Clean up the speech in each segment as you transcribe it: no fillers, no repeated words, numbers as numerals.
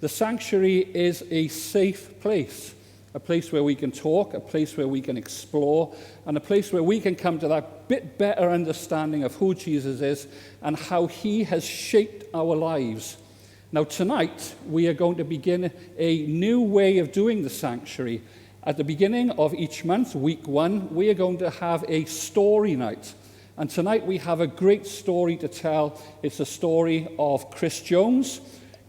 The sanctuary is a safe place where we can talk, a place where we can explore, and a place where we can come to that bit better understanding of who Jesus is and how he has shaped our lives. Now tonight, we are going to begin a new way of doing the sanctuary. At the beginning of each month, week 1, we are going to have a story night. And tonight we have a great story to tell. It's a story of Chris Jones.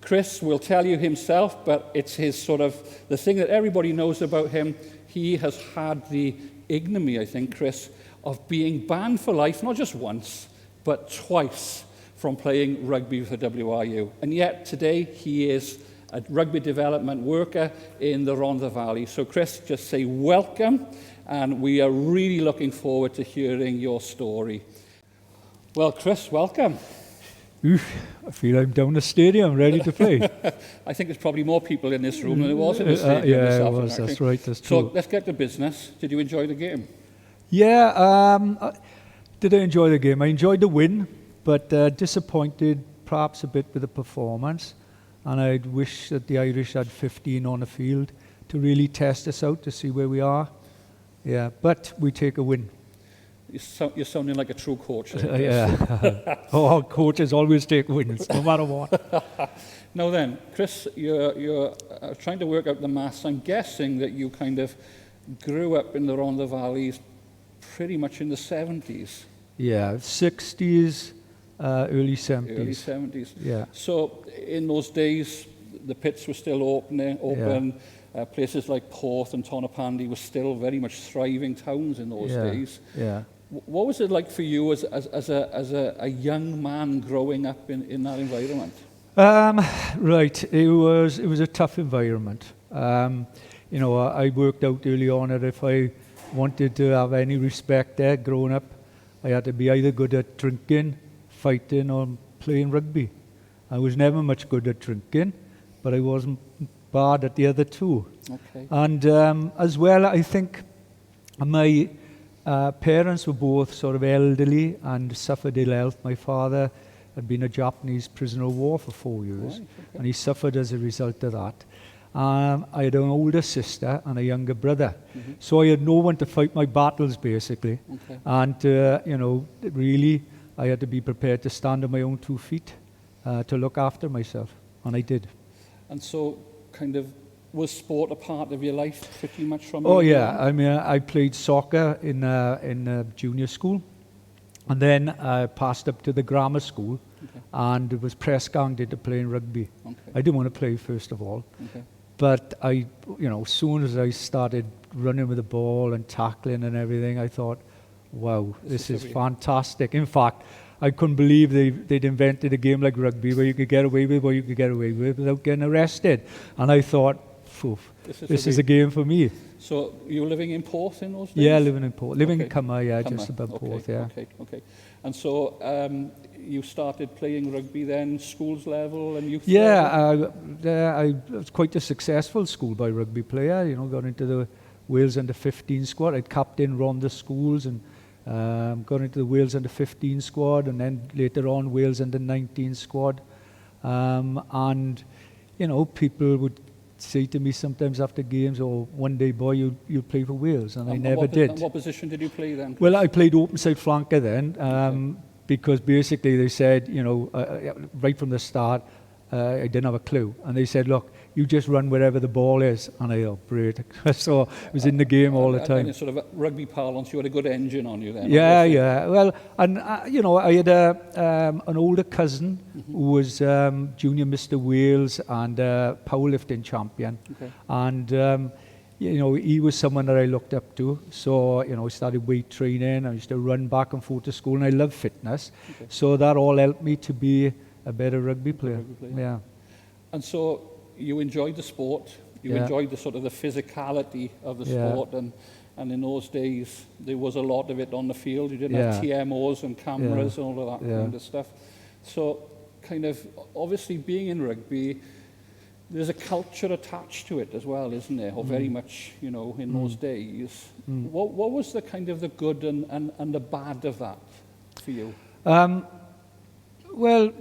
Chris will tell you himself, but it's his sort of, the thing that everybody knows about him. He has had the ignominy, I think, Chris, of being banned for life, not just once, but twice from playing rugby for WRU. And yet today he is a rugby development worker in the Rhondda Valley. So Chris, just say welcome, and we are really looking forward to hearing your story. Well, Chris, welcome. I feel I'm down the stadium, ready to play. I think there's probably more people in this room than there was in the stadium. Yeah, this it afternoon, was. actually. That's right. That's So true. let's get to business. Did you enjoy the game? Yeah. Did I enjoy the game? I enjoyed the win, but disappointed perhaps a bit with the performance. And I'd wish that the Irish had 15 on the field to really test us out to see where we are. Yeah, but we take a win. You're sounding like a true coach. Yeah. Oh, coaches always take wins, no matter what. Now then, Chris, you're trying to work out the maths. I'm guessing that you kind of grew up in the Rhondda Valleys pretty much in the 70s. Yeah, 60s, early 70s. Early 70s. Yeah. So in those days, the pits were still open. Places like Porth and Tonopandi were still very much thriving towns in those days. Yeah. What was it like for you as a young man growing up in that environment? Right, it was a tough environment. I worked out early on that if I wanted to have any respect there growing up, I had to be either good at drinking, fighting, or playing rugby. I was never much good at drinking, but I wasn't bad at the other two. Okay. And as well, I think my parents were both sort of elderly and suffered ill health. My father had been a Japanese prisoner of war for 4 years, Right, okay. and he suffered as a result of that. I had an older sister and a younger brother. Mm-hmm. So I had no one to fight my battles, basically. Okay. And, really, I had to be prepared to stand on my own 2 feet to look after myself, and I did. And so, kind of, was sport a part of your life pretty much from Oh, early yeah. on? I mean, I played soccer in junior school, and then I passed up to the grammar school, and was press ganged into playing rugby. Okay. I didn't want to play, first of all. Okay. But as soon as I started running with the ball and tackling and everything, I thought, wow, this is fantastic. In fact, I couldn't believe they'd invented a game like rugby where you could get away with what you could get away with without getting arrested. And I thought, this is a game for me. So you were living in Porth in those days? Yeah, living in Porth. Living in Okay. Cummer, Cummer. just above Okay, Porth, yeah. Okay. And so you started playing rugby then, schools level and youth Yeah, level? I was quite a successful schoolboy rugby player. Got into the Wales under 15 squad. I'd captained Rhondda schools and got into the Wales under 15 squad, and then later on Wales under 19 squad. And people would say to me sometimes after games, "Oh, one day, boy, you'll play for Wales," and I never did. And what position did you play then? Well, I played open side flanker then, because basically they said, right from the start, I didn't have a clue. And they said, look, you just run wherever the ball is. And I thought, great. So I was in the game all the time. And in sort of rugby parlance, you had a good engine on you then. Yeah, obviously. yeah. Well, and, I had an older cousin who was junior Mr. Wales and powerlifting champion. Okay. And, he was someone that I looked up to. So, I started weight training. I used to run back and forth to school, and I love fitness. Okay. So that all helped me to be a better rugby player. Rugby player. Yeah. And so you enjoyed the sport, you enjoyed the sort of the physicality of the sport, and in those days there was a lot of it on the field. You didn't have TMOs and cameras and all of that kind of stuff. So kind of obviously being in rugby, there's a culture attached to it as well, isn't there? Or very much, in those days. What was the kind of the good and the bad of that for you? Well,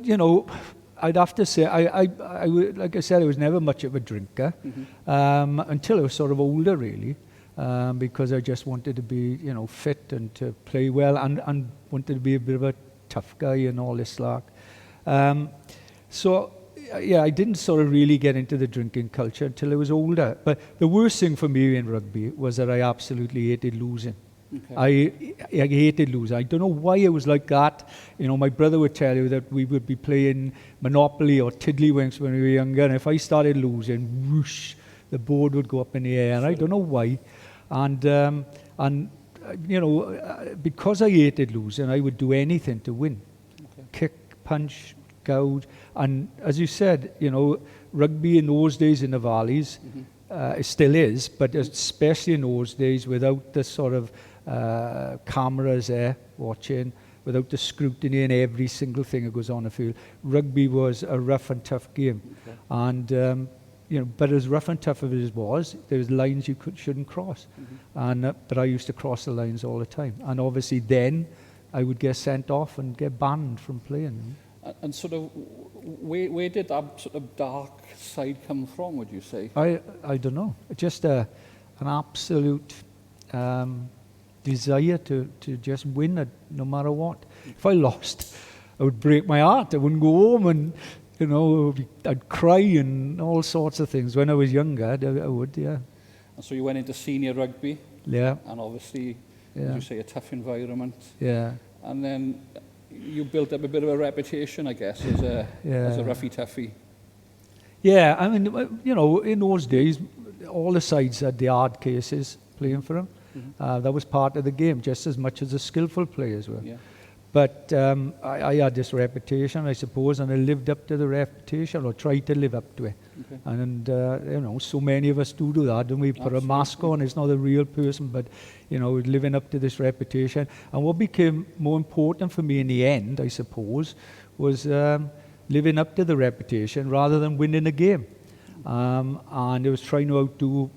I'd have to say, like I said, I was never much of a drinker until I was sort of older, really, because I just wanted to be, fit and to play well, and wanted to be a bit of a tough guy and all this like. So, yeah, I didn't sort of really get into the drinking culture until I was older. But the worst thing for me in rugby was that I absolutely hated losing. Okay. I hated losing. I don't know why it was like that. My brother would tell you that we would be playing Monopoly or Tiddlywinks when we were younger, and if I started losing, whoosh, the board would go up in the air, and I don't know why. And because I hated losing, I would do anything to win. Okay. Kick, punch, gouge. And as you said, rugby in those days in the valleys, it still is, but especially in those days without the sort of cameras there watching, without the scrutiny in every single thing that goes on the field. Rugby was a rough and tough game. Okay. And, but as rough and tough as it was, there was lines you shouldn't cross. But I used to cross the lines all the time. And obviously then I would get sent off and get banned from playing. And sort of, where did that sort of dark side come from, would you say? I don't know. Just an absolute desire to just win it no matter what. If I lost, I would break my heart. I wouldn't go home and, I'd cry and all sorts of things. When I was younger, I would, yeah. And so you went into senior rugby. Yeah. And obviously, Yeah. as you say, a tough environment. Yeah. And then you built up a bit of a reputation, I guess, as a roughy toughy. Yeah, I mean, in those days, all the sides had the hard cases playing for them. That was part of the game, just as much as the skillful players were. Yeah. But I had this reputation, I suppose, and I lived up to the reputation, or tried to live up to it. Okay. And, so many of us do that, and we put a mask on. It's not a real person, but, living up to this reputation. And what became more important for me in the end, I suppose, was living up to the reputation rather than winning a game. And it was trying to outdo,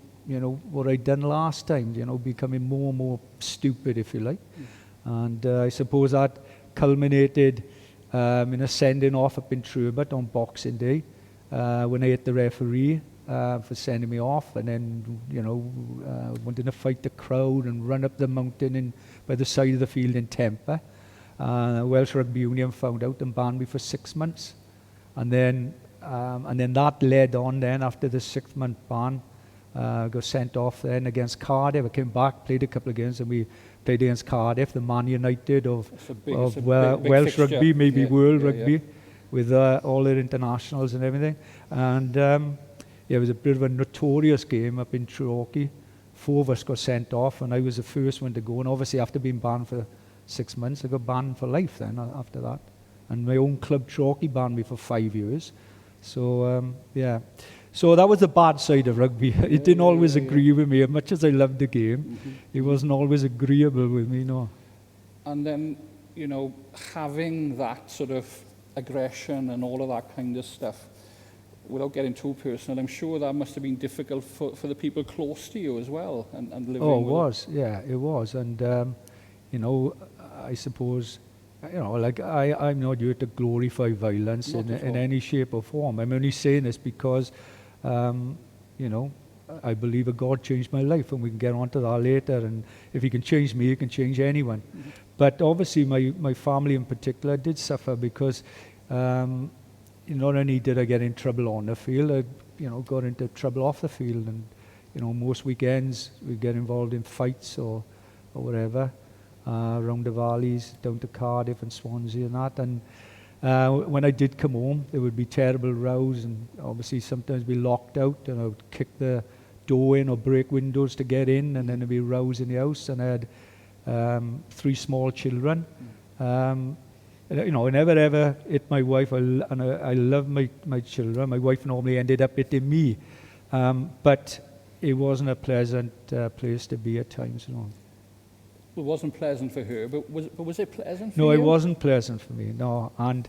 what I'd done last time, becoming more and more stupid, if you like. And I suppose that culminated in a sending off up in Trubert on Boxing Day when I hit the referee for sending me off, and then, wanting to fight the crowd and run up the mountain by the side of the field in temper. Welsh Rugby Union found out and banned me for 6 months. And then that led on then after the 6-month ban. Got sent off then against Cardiff. I came back, played a couple of games, and we played against Cardiff, the Man United of big Welsh fixture. Rugby, maybe World Rugby, Yeah. with all their internationals and everything. And it was a bit of a notorious game up in Treorchy. 4 of us got sent off, and I was the first one to go. And obviously, after being banned for 6 months, I got banned for life then after that. And my own club, Treorchy, banned me for 5 years. So, yeah. So that was the bad side of rugby. It didn't always agree with me. As much as I loved the game, it wasn't always agreeable with me, no. And then, having that sort of aggression and all of that kind of stuff, without getting too personal, I'm sure that must have been difficult for the people close to you as well, and living Oh, it with was. Yeah, it was. And, I suppose, I'm not here to glorify violence Not at all. in any shape or form. I'm only saying this because, I believe a God changed my life, and we can get onto that later. And if he can change me, he can change anyone. But obviously my family in particular did suffer because not only did I get in trouble on the field, I got into trouble off the field. And most weekends we get involved in fights or whatever, around the valleys, down to Cardiff and Swansea and that. And when I did come home, there would be terrible rows, and obviously sometimes be locked out, and I would kick the door in or break windows to get in, and then there'd be rows in the house. And I had 3 small children. I never ever hit my wife, I love my children. My wife normally ended up hitting me, but it wasn't a pleasant place to be at times. It wasn't pleasant for her, but was it pleasant for No, you? it wasn't pleasant for me, no. And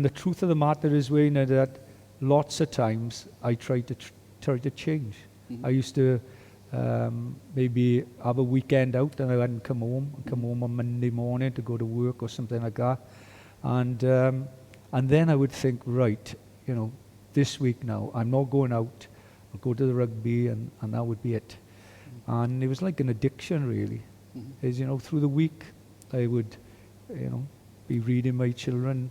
the truth of the matter is, Wayne, that lots of times I tried to change. I used to maybe have a weekend out, and I hadn't come home on Monday morning to go to work or something like that. And And then I would think, right, this week now, I'm not going out. I'll go to the rugby, and that would be it. And it was like an addiction, really. Is, through the week, I would, be reading my children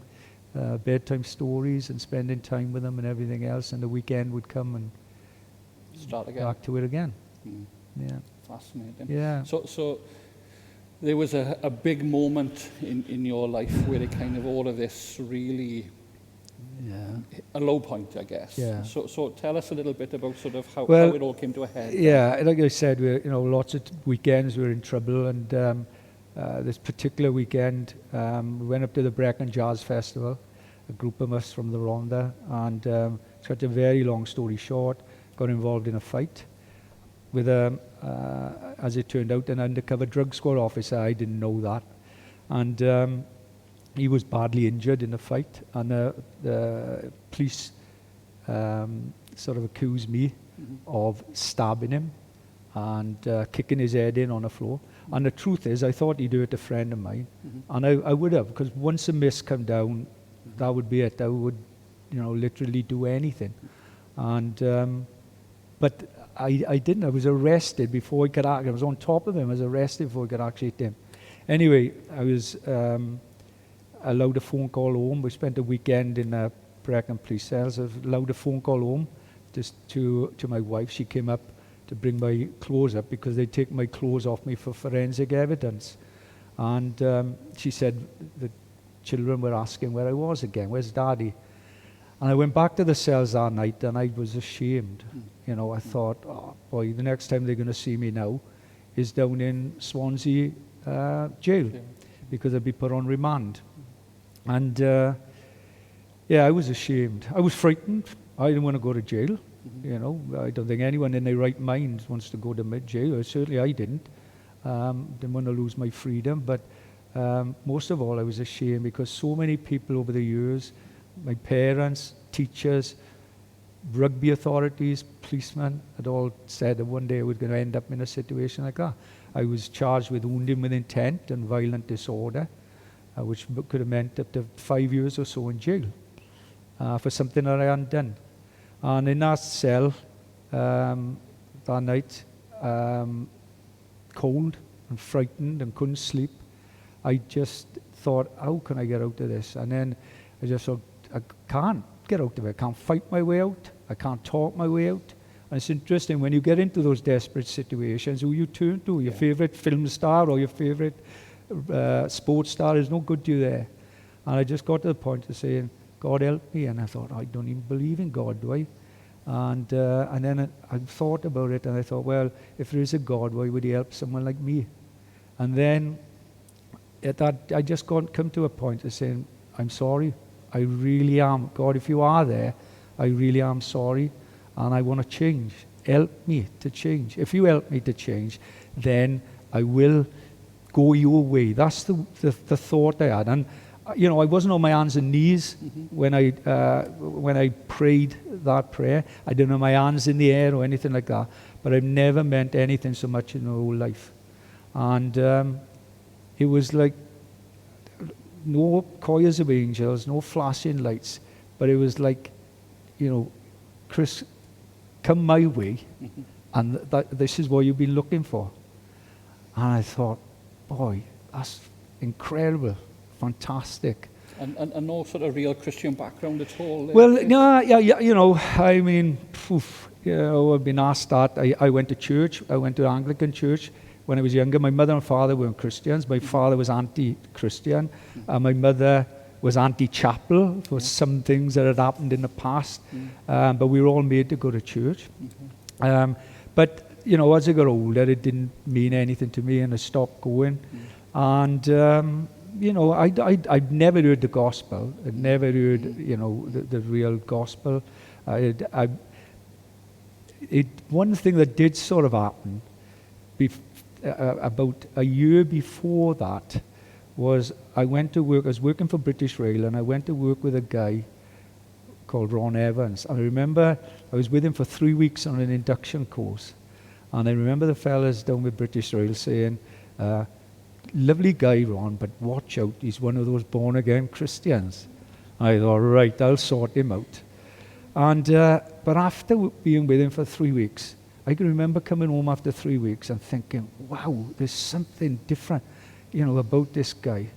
bedtime stories and spending time with them and everything else, and the weekend would come and start again. Back to it again. Yeah. Fascinating. Yeah. So there was a big moment in your life where it kind of all of this really, a low point, I guess. Yeah. So tell us a little bit about sort of how it all came to a head. Yeah, like I said, lots of weekends we were in trouble, and this particular weekend we went up to the Brecon Jazz Festival, a group of us from the Rhondda, and to cut a very long story short, got involved in a fight with as it turned out, an undercover drug squad officer. I didn't know that, and he was badly injured in the fight, and the police sort of accused me of stabbing him and kicking his head in on the floor. And the truth is, I thought he'd hurt a friend of mine, and I would have, because once a miss come down, that would be it. I would, literally do anything. And but I didn't. I was arrested before he could act. I was on top of him. I was arrested before he could actually hit him. Anyway, I was allowed a phone call home. We spent a weekend in Brecon police cells. I was allowed a phone call home just to my wife. She came up to bring my clothes up because they'd taken my clothes off me for forensic evidence. And she said the children were asking where I was again. Where's Daddy? And I went back to the cells that night, and I was ashamed. I thought, oh boy, the next time they're going to see me now is down in Swansea jail, because I'd be put on remand. And I was ashamed. I was frightened. I didn't want to go to jail. I don't think anyone in their right mind wants to go to jail. Certainly I didn't. Didn't want to lose my freedom. But most of all, I was ashamed because so many people over the years, my parents, teachers, rugby authorities, policemen, had all said that one day I was going to end up in a situation like that. I was charged with wounding with intent and violent disorder, which could have meant up to 5 years or so in jail for something that I hadn't done. And in that cell that night, cold and frightened and couldn't sleep, I just thought, how can I get out of this? And then I just thought, I can't get out of it. I can't fight my way out. I can't talk my way out. And it's interesting, when you get into those desperate situations, who you turn to, your favorite film star or your favorite sports star is no good to you there. And I just got to the point of saying, God help me. And I thought, I don't even believe in God, do I? And then I thought about it, and I thought, well, if there is a God, why would he help someone like me? And then I just come to a point of saying, I'm sorry. I really am. God, if you are there, I really am sorry, and I want to change. Help me to change. If you help me to change, then I will go your way. That's the thought I had. And I wasn't on my hands and knees when I prayed that prayer. I didn't have my hands in the air or anything like that. But I've never meant anything so much in my whole life. And it was like no choirs of angels, no flashing lights, but it was like, Chris, come my way, and this is what you've been looking for. And I thought, boy, that's incredible, fantastic. And no sort of real Christian background at all? Well, no, I mean, I've been asked that. I went to church. I went to Anglican church when I was younger. My mother and father weren't Christians. My father was anti-Christian. My mother was anti-chapel for some things that had happened in the past. But we were all made to go to church. But, as I got older, it didn't mean anything to me, and I stopped going. And, I'd never heard the gospel. I'd never heard, the real gospel. One thing that did sort of happen about a year before that was I went to work. I was working for British Rail, and I went to work with a guy called Ron Evans. And I remember I was with him for 3 weeks on an induction course. And I remember the fellas down with British Rail saying, lovely guy, Ron, but watch out, he's one of those born-again Christians. I thought, right, I'll sort him out. And but after being with him for 3 weeks, I can remember coming home after 3 weeks and thinking, wow, there's something different, about this guy.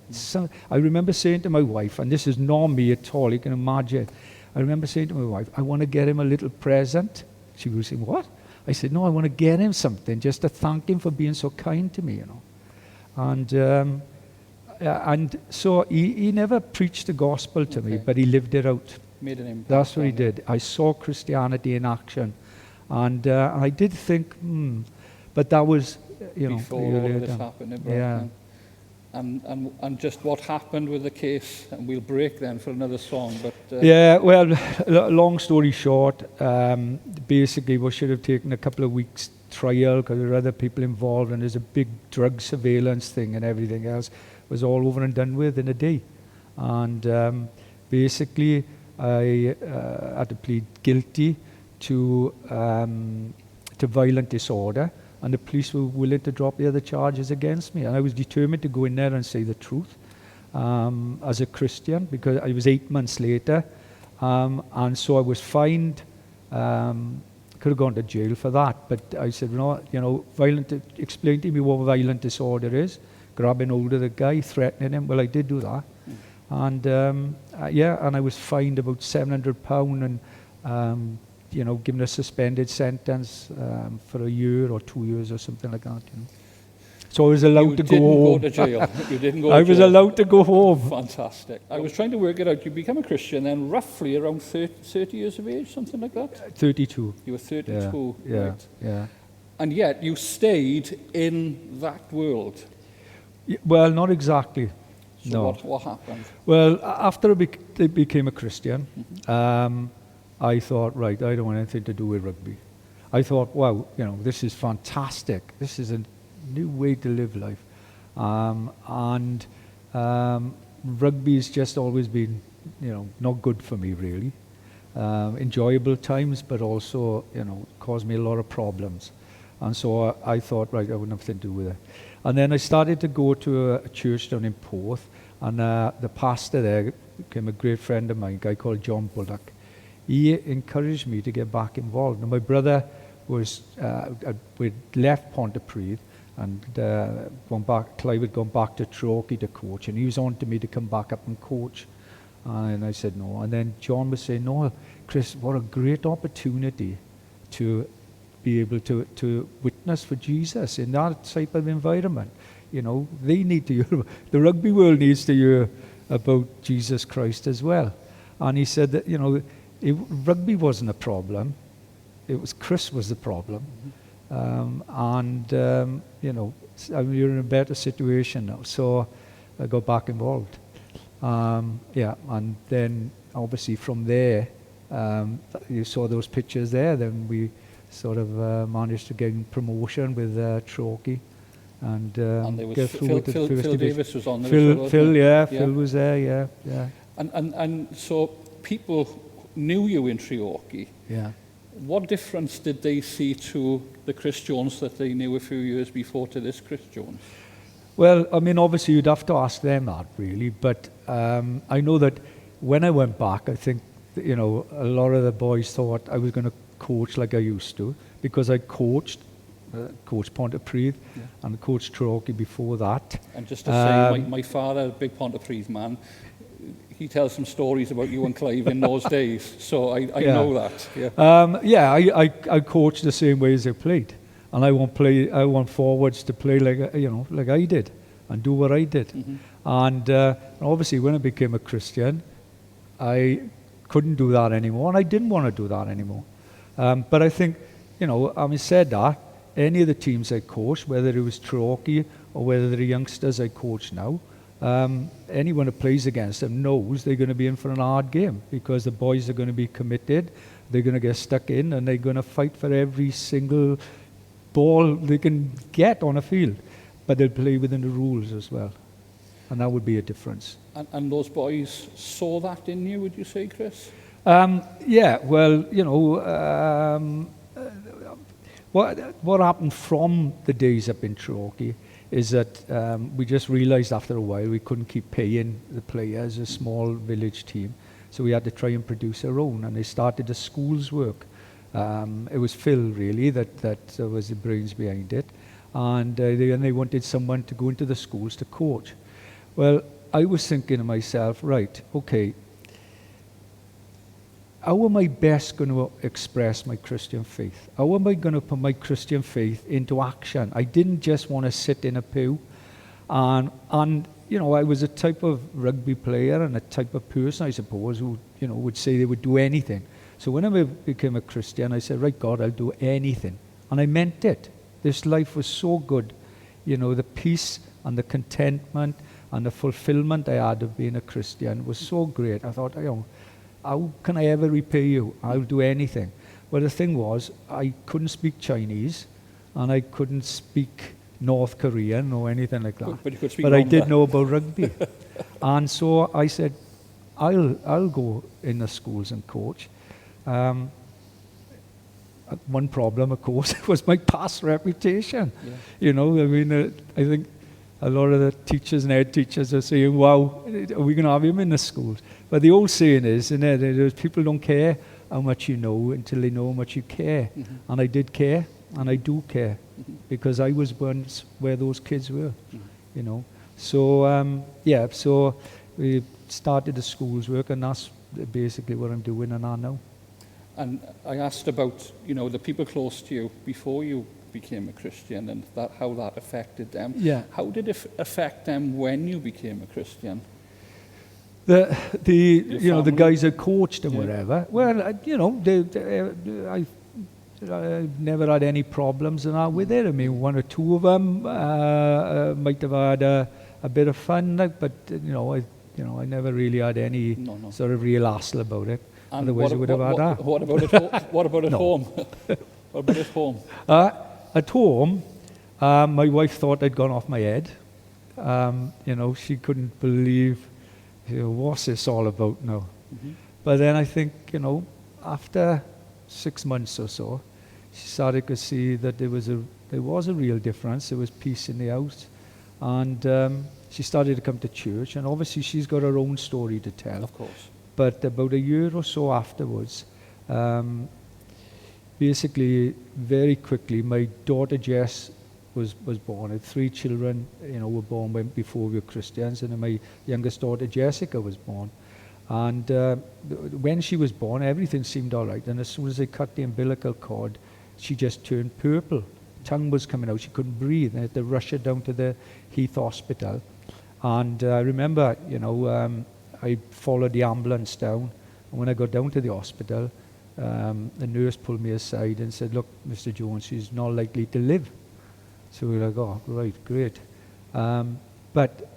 I remember saying to my wife, and this is not me at all, you can imagine. I remember saying to my wife, I want to get him a little present. She was saying, what? I said, no, I want to get him something just to thank him for being so kind to me, And so he never preached the gospel to me, but he lived it out. Made an impact. That's what he did. I saw Christianity in action. And I did think, but that was, before all of this happened. Yeah. And just what happened with the case, and we'll break then for another song. But yeah, well, long story short, basically we should have taken a couple of weeks trial because there were other people involved, and there's a big drug surveillance thing and everything else. It was all over and done with in a day. And basically I had to plead guilty to violent disorder, and the police were willing to drop the other charges against me. And I was determined to go in there and say the truth as a Christian, because I was 8 months later. And so I was fined. Could have gone to jail for that, but I said, explain to me what violent disorder is. Grabbing hold of the guy, threatening him. Well, I did do that. And and I was fined about £700 and given a suspended sentence for a year or 2 years or something like that. So I was allowed to go home. You didn't go to jail. You didn't go to jail. I was allowed to go home. Fantastic. I was trying to work it out. You become a Christian then roughly around 30 years of age, something like that? 32. You were 32, yeah, right? Yeah. And yet you stayed in that world. Well, not exactly. So no. What happened? Well, after I became a Christian, I thought, right, I don't want anything to do with rugby. I thought, wow, this is fantastic. This is a new way to live life. Rugby's just always been, not good for me, really. Enjoyable times, but also, caused me a lot of problems. And so I thought, right, I wouldn't have anything to do with it. And then I started to go to a church down in Porth, and the pastor there became a great friend of mine, a guy called John Bullock. He encouraged me to get back involved. And my brother we'd left Pontypridd and Clive had gone back to Torquay to coach, and he was on to me to come back up and coach. And I said no. And then John was saying, no, Chris, what a great opportunity to be able to witness for Jesus in that type of environment. They need to hear, the rugby world needs to hear about Jesus Christ as well. And he said that, rugby wasn't a problem. It was Chris was the problem. You're in a better situation now. So I got back involved. And then obviously from there, you saw those pictures there, then we sort of managed to get promotion with Torquay. And there was get through with the Phil first division. Davis was on there. Phil was there, yeah. And so people knew you in Torquay. Yeah. What difference did they see to the Chris Jones that they knew a few years before to this Chris Jones? Well, I mean, obviously you'd have to ask them that, really. But I know that when I went back, I think, a lot of the boys thought I was going to coach like I used to, because I coached Pontypridd and coached Torquay before that. And just to say, my father, a big Pontypridd man, he tells some stories about you and Clive in those days, so I know that. Yeah. I coach the same way as I played, and I want forwards to play like I did, and do what I did. And obviously, when I became a Christian, I couldn't do that anymore, and I didn't want to do that anymore. But I think, having said that, any of the teams I coached, whether it was Torquay or whether the youngsters I coach now, anyone who plays against them knows they're going to be in for an hard game, because the boys are going to be committed, they're going to get stuck in, and they're going to fight for every single ball they can get on a field. But they'll play within the rules as well. And that would be a difference. And those boys saw that in you, would you say, Chris? What happened from the days up in Torquay is that we just realised after a while we couldn't keep paying the players, a small village team. So we had to try and produce our own, and they started the schools work. It was Phil, really, that was the brains behind it. And they wanted someone to go into the schools to coach. Well, I was thinking to myself, right, okay, how am I best going to express my Christian faith? How am I going to put my Christian faith into action? I didn't just want to sit in a pew. And you know, I was a type of rugby player and a type of person, I suppose, who, you know, would say they would do anything. So when I became a Christian, I said, right, God, I'll do anything. And I meant it. This life was so good. You know, the peace and the contentment and the fulfillment I had of being a Christian was so great. I thought, you know, how can I ever repay you? I'll do anything. Well, the thing was, I couldn't speak Chinese, and I couldn't speak North Korean or anything like that. But you could speak But I Rwanda. did know about rugby. And so I said, I'll go in the schools and coach. One problem, of course, was my past reputation. Yeah. You know, I mean, I think a lot of the teachers and head teachers are saying, wow, are we going to have him in the schools? But the old saying is, isn't it, people don't care how much you know until they know how much you care. Mm-hmm. And I did care, and I do care, Mm-hmm. because I was once where those kids were, Mm-hmm. you know. So, yeah, so we started the schools work, and that's basically what I'm doing and I know. And I asked about, you know, the people close to you before you became a Christian and how that affected them. Yeah. How did it affect them when you became a Christian? The you know, the family? guys that coached and Yeah. whatever, well, you know, I've never had any problems and that with it. I mean, one or two of them might have had a bit of fun, like, but I never really had any No. sort of real hassle about it. And Otherwise, I would have had that. What about at home? What about at No. home? What about at home? At home, my wife thought I'd gone off my head. You know, she couldn't believe, you know, what's this all about now? Mm-hmm. But then I think, you know, after 6 months or so, she started to see that there was a real difference. There was peace in the house. And she started to come to church. And obviously she's got her own story to tell. Of course. But about a year or so afterwards, basically, very quickly, my daughter Jess was born. I had 3 children, you know, were born before we were Christians, and then my youngest daughter Jessica was born. And when she was born, everything seemed all right. And as soon as they cut the umbilical cord, she just turned purple. Tongue was coming out. She couldn't breathe. They had to rush her down to the Heath Hospital. And I remember, you know, I followed the ambulance down. And when I got down to the hospital, the nurse pulled me aside and said, look, Mr. Jones, she's not likely to live. So we were like, oh, right, great.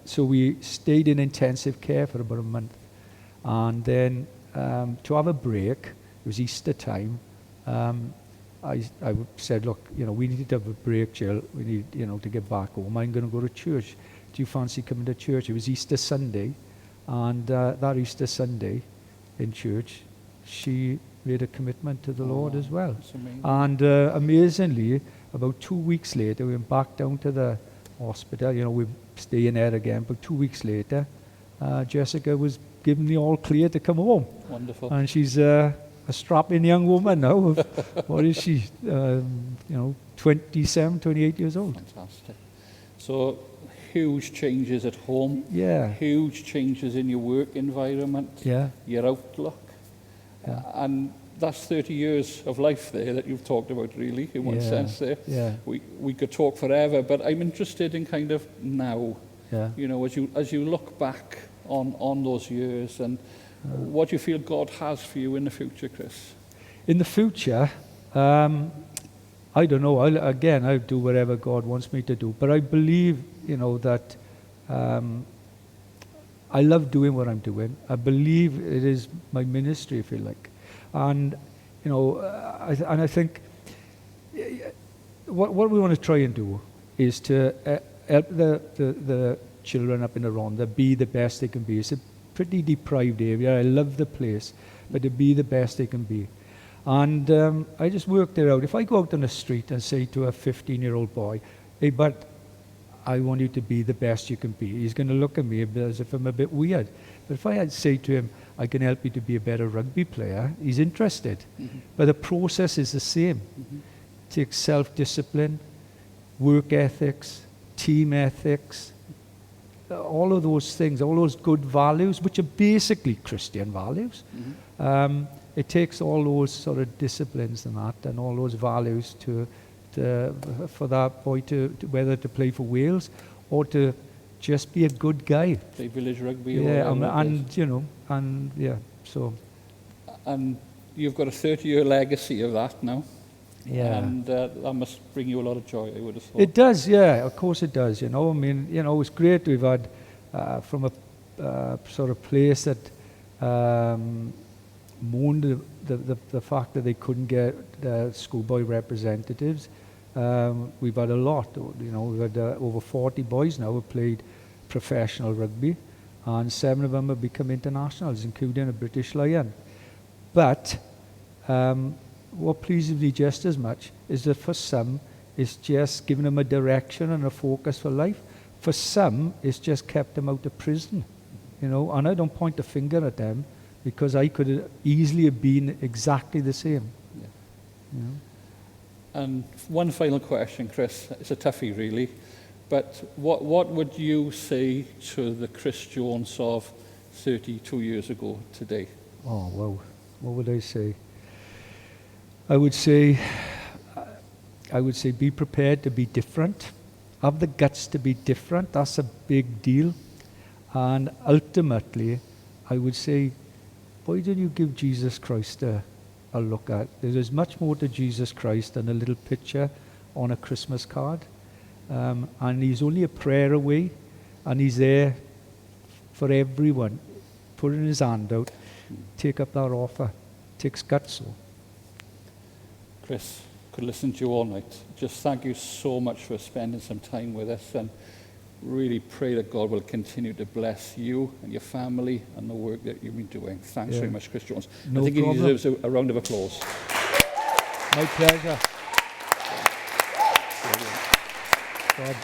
So we stayed in intensive care for about a month. And then to have a break, it was Easter time, I said, look, you know, we need to have a break, Jill. We need, you know, to get back home. I'm going to go to church. Do you fancy coming to church? It was Easter Sunday. And that Easter Sunday in church, she made a commitment to the Lord as well. That's amazing. And amazingly, about 2 weeks later, we went back down to the hospital. You know, we staying there again. But 2 weeks later, Jessica was given the all clear to come home. Wonderful. And she's a strapping young woman now. What is she? You know, 27, 28 years old. Fantastic. So, huge changes at home. Yeah. Huge changes in your work environment. Yeah. Your outlook. Yeah. And that's 30 years of life there that you've talked about, really, in one Yeah. sense there. Yeah. We could talk forever, but I'm interested in kind of now, Yeah. you know, as you look back on those years, and what do you feel God has for you in the future, Chris? In the future, I don't know. I'll do whatever God wants me to do. But I believe, you know, that I love doing what I'm doing. I believe it is my ministry, if you like. And, you know, I think what we want to try and do is to help the children up in the Rhondda be the best they can be. It's a pretty deprived area. I love the place, but to be the best they can be. And I just worked it out. If I go out on the street and say to a 15-year-old boy, hey, but I want you to be the best you can be. He's going to look at me as if I'm a bit weird. But if I had say to him, I can help you to be a better rugby player, he's interested. But the process is the same. It takes self-discipline, work ethics, team ethics, all of those things, all those good values, which are basically Christian values. It takes all those sort of disciplines and that, and all those values for that boy to whether to play for Wales or to just be a good guy. Play village rugby. Yeah, So. And you've got a 30-year legacy of that now. Yeah. And that must bring you a lot of joy, I would have thought. It does, yeah, of course it does, I mean, it's great we've had from a sort of place that mourned the fact that they couldn't get schoolboy representatives. We've had a lot, we've had over 40 boys now who have played professional rugby, and 7 of them have become internationals, including a British Lion. But what pleases me just as much is that for some, it's just given them a direction and a focus for life. For some, it's just kept them out of prison, and I don't point a finger at them because I could easily have been exactly the same. Yeah. And one final question, Chris. It's a toughie, really. But what would you say to the Chris Jones of 32 years ago today? Oh, wow. What would I say? I would say be prepared to be different. Have the guts to be different. That's a big deal. And ultimately, I would say, why don't you give Jesus Christ a look at? There's much more to Jesus Christ than a little picture on a Christmas card. And he's only a prayer away, and he's there for everyone. Putting his hand out, take up that offer. Takes guts, though. Chris, could listen to you all night. Just thank you so much for spending some time with us, and really pray that God will continue to bless you and your family and the work that you've been doing. Thanks very much, Chris Jones. No I think problem. he deserves a round of applause. My pleasure. God.